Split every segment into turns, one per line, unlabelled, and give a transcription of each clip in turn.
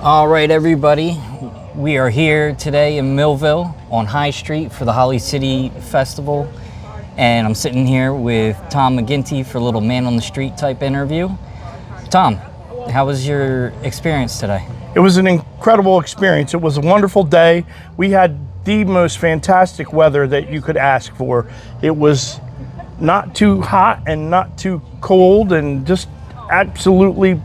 All right, everybody. We are here today in Millville on High Street for the Holly City Festival. And I'm sitting here with Tom McGinty for a little man on the street type interview. Tom, how was your experience today?
It was an incredible experience. It was a wonderful day. We had the most fantastic weather that you could ask for. It was not too hot and not too cold and just absolutely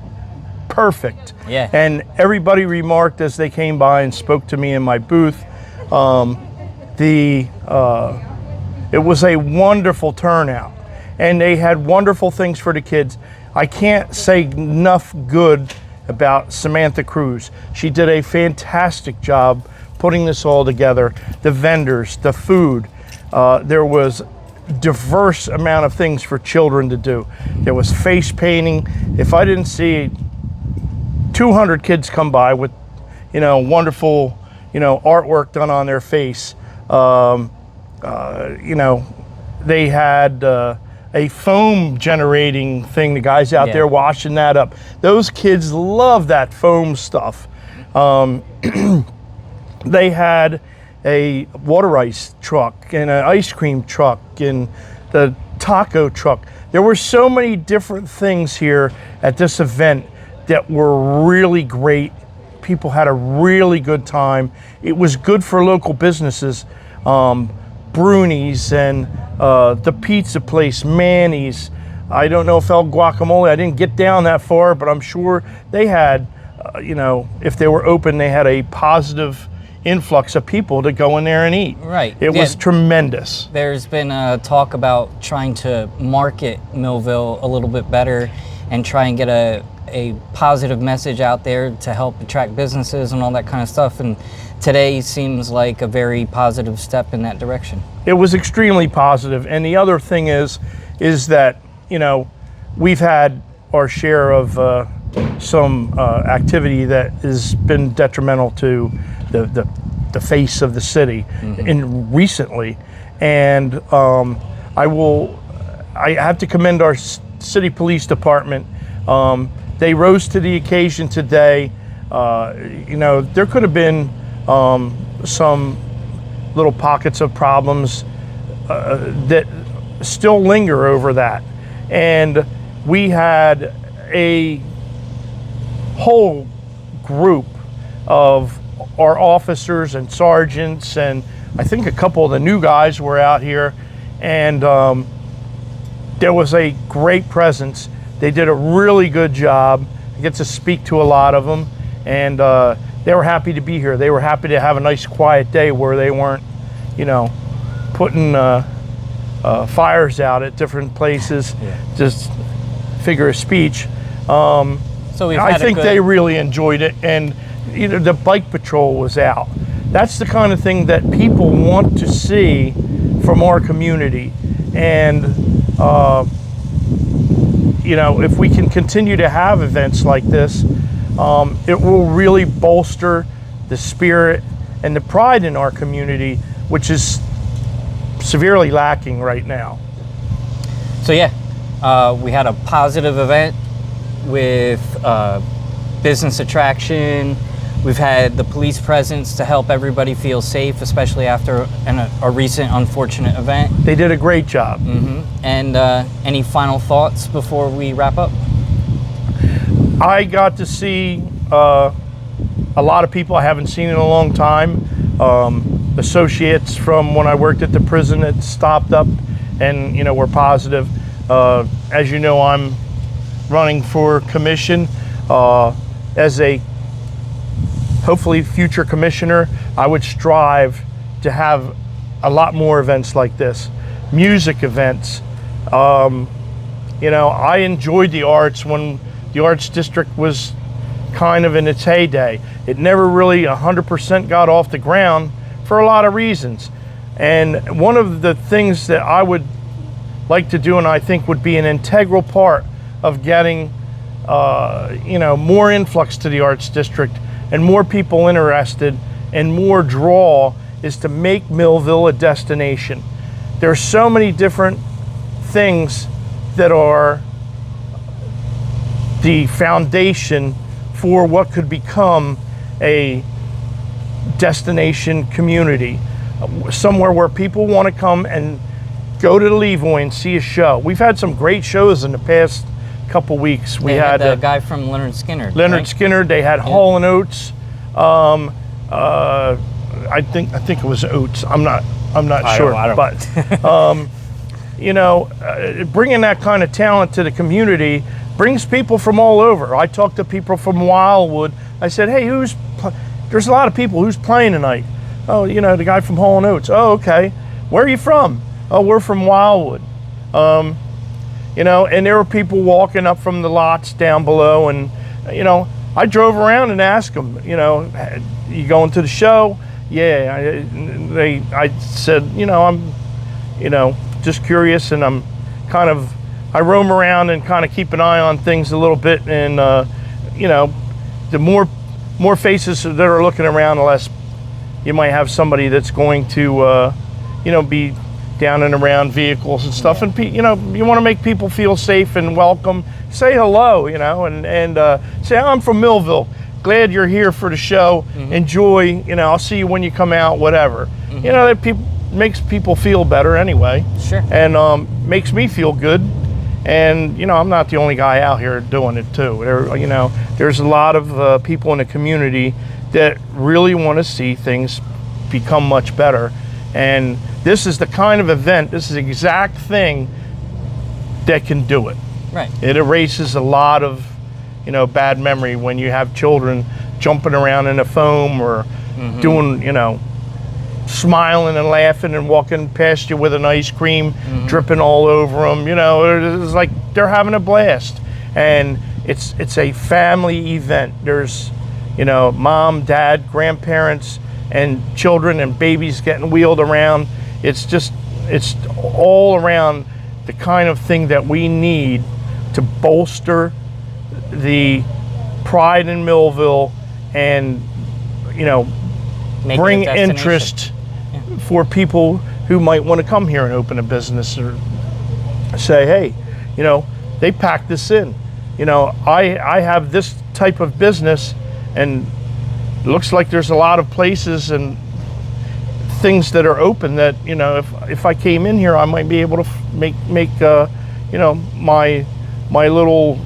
perfect.
Yeah.
And everybody remarked as they came by and spoke to me in my booth. It was a wonderful turnout, and they had wonderful things for the kids. I can't say enough good about Samantha Cruz. She did a fantastic job putting this all together. The vendors, the food, there was diverse amount of things for children to do. There was face painting. If I didn't see 200 kids come by with, wonderful, artwork done on their face, they had a foam generating thing, the guys out there washing that up. Those kids love that foam stuff. They had a water ice truck and an ice cream truck and the taco truck. There were so many different things here at this event that were really great. People had a really good time. It was good for local businesses. Bruni's and the pizza place, Manny's. I don't know if El Guacamole, I didn't get down that far, but I'm sure they had, if they were open, they had a positive influx of people to go in there and eat.
Right.
It was tremendous.
There's been talk about trying to market Millville a little bit better and try and get a positive message out there to help attract businesses and all that kind of stuff. And today seems like a very positive step in that direction.
It was extremely positive. And the other thing is that, we've had our share of some activity that has been detrimental to the face of the city recently. And I have to commend our city police department. They rose to the occasion today. There could have been some little pockets of problems that still linger over that. And we had a whole group of our officers and sergeants, and I think a couple of the new guys were out here, and there was a great presence. They did a really good job. I get to speak to a lot of them, and they were happy to be here. They were happy to have a nice quiet day where they weren't, putting fires out at different places, just figure of speech.
So
I think they really enjoyed it, and the bike patrol was out. That's the kind of thing that people want to see from our community. And if we can continue to have events like this, it will really bolster the spirit and the pride in our community, which is severely lacking right now.
So we had a positive event with business attraction. We've had the police presence to help everybody feel safe, especially after a recent unfortunate event.
They did a great job.
And any final thoughts before we wrap up?
I got to see a lot of people I haven't seen in a long time. Associates from when I worked at the prison that stopped up and were positive. As you know, I'm running for commission as a hopefully future commissioner. I would strive to have a lot more events like this, music events. I enjoyed the arts when the Arts District was kind of in its heyday. It never really 100% got off the ground for a lot of reasons. And one of the things that I would like to do, and I think would be an integral part of getting more influx to the Arts District and more people interested and more draw, is to make Millville a destination. There are so many different things that are the foundation for what could become a destination community, somewhere where people want to come and go to the Levoy and see a show. We've had some great shows in the past couple weeks. We had
the guy from Leonard Skinner.
Leonard
right?
Skinner. They had Hall and Oates. I think it was Oates. I'm not sure. But you know, bringing that kind of talent to the community brings people from all over. I talked to people from Wildwood. I said, hey, there's a lot of people. Who's playing tonight? Oh, you know, the guy from Hall and Oates. Oh, okay. Where are you from? Oh, we're from Wildwood. You know, and there were people walking up from the lots down below, and you know, I drove around and asked them, you know, you going to the show? Yeah. I said, you know, I'm, you know, just curious, and I roam around and kind of keep an eye on things a little bit, and you know, the more faces that are looking around, the less you might have somebody that's going to, you know, be down and around vehicles and stuff. And you know, you want to make people feel safe and welcome. Say hello, you know, and say, I'm from Millville. Glad you're here for the show. Enjoy. You know, I'll see you when you come out. Whatever. You know, that makes people feel better anyway.
Sure.
And makes me feel good. And you know, I'm not the only guy out here doing it too. You know, there's a lot of people in the community that really want to see things become much better. And this is the kind of event, this is the exact thing that can do it.
Right.
It erases a lot of, you know, bad memory when you have children jumping around in a foam or doing, you know, smiling and laughing and walking past you with an ice cream dripping all over them. You know, it's like they're having a blast. And it's a family event. There's, you know, mom, dad, grandparents, and children and babies getting wheeled around. It's all around the kind of thing that we need to bolster the pride in Millville and, you know, bring interest for people who might want to come here and open a business, or say, hey, you know, they packed this in. You know, I have this type of business, and it looks like there's a lot of places and things that are open that, you know, if I came in here, I might be able to make you know, my little,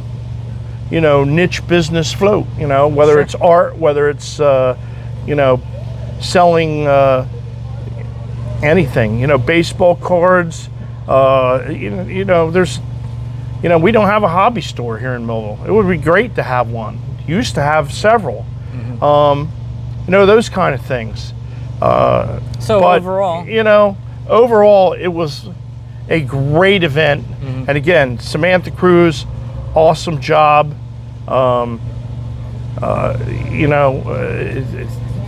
you know, niche business float. You know, whether it's art, whether it's you know, selling anything. You know, baseball cards. You know, there's, you know, we don't have a hobby store here in Millville. It would be great to have one. Used to have several. You know, those kind of things.
So
but,
overall,
you know, overall it was a great event. And again, Samantha Cruz, awesome job. You know,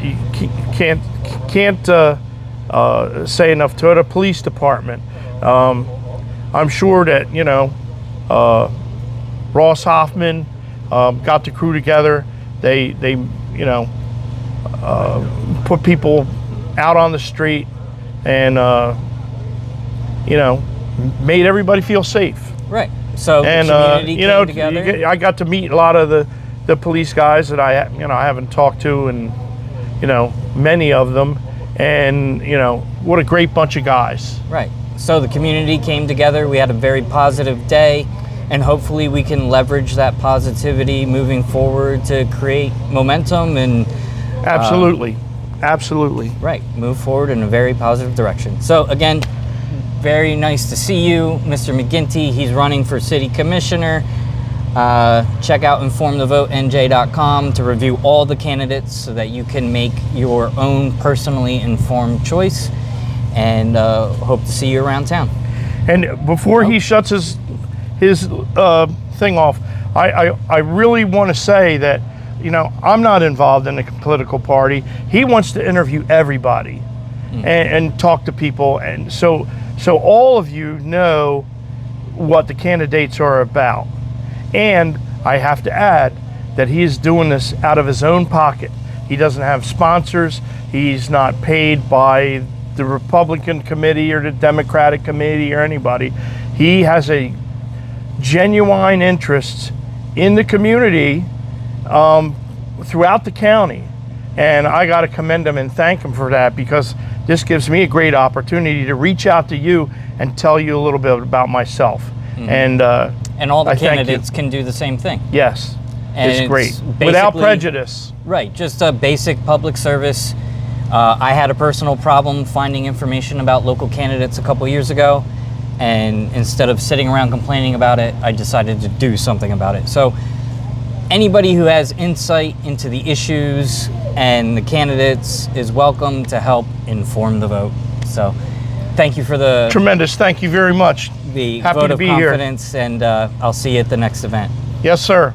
you can't say enough to it. The police department. I'm sure that, you know, Ross Hoffman got the crew together. They you know, put people out on the street and you know, made everybody feel safe.
Right. So
and
the community
you know,
came together.
I got to meet a lot of the police guys that I haven't talked to, and you know, many of them, and you know, what a great bunch of guys.
Right. So the community came together. We had a very positive day, and hopefully we can leverage that positivity moving forward to create momentum and
absolutely.
Right, move forward in a very positive direction. So again, very nice to see you, Mr. McGinty. He's running for City Commissioner. Check out InformTheVoteNJ.com to review all the candidates so that you can make your own personally informed choice, and hope to see you around town.
And before he shuts his thing off, I really want to say that, you know, I'm not involved in a political party. He wants to interview everybody and talk to people, and so all of you know what the candidates are about. And I have to add that he is doing this out of his own pocket. He doesn't have sponsors. He's not paid by the Republican committee or the Democratic committee or anybody. He has a genuine interest in the community throughout the county. And I got to commend them and thank them for that, because this gives me a great opportunity to reach out to you and tell you a little bit about myself.
And all the
I thank
candidates
you.
can do the same thing.
Yes,
And
it's great.
it's
Without
basically-
prejudice.
Right, just a basic public service. I had a personal problem finding information about local candidates a couple years ago, and instead of sitting around complaining about it, I decided to do something about it. So anybody who has insight into the issues and the candidates is welcome to help inform the vote. So thank you for the
Tremendous. Thank you very much.
the
Happy
vote
to
of
be here.
confidence, and I'll see you at the next event.
Yes, sir.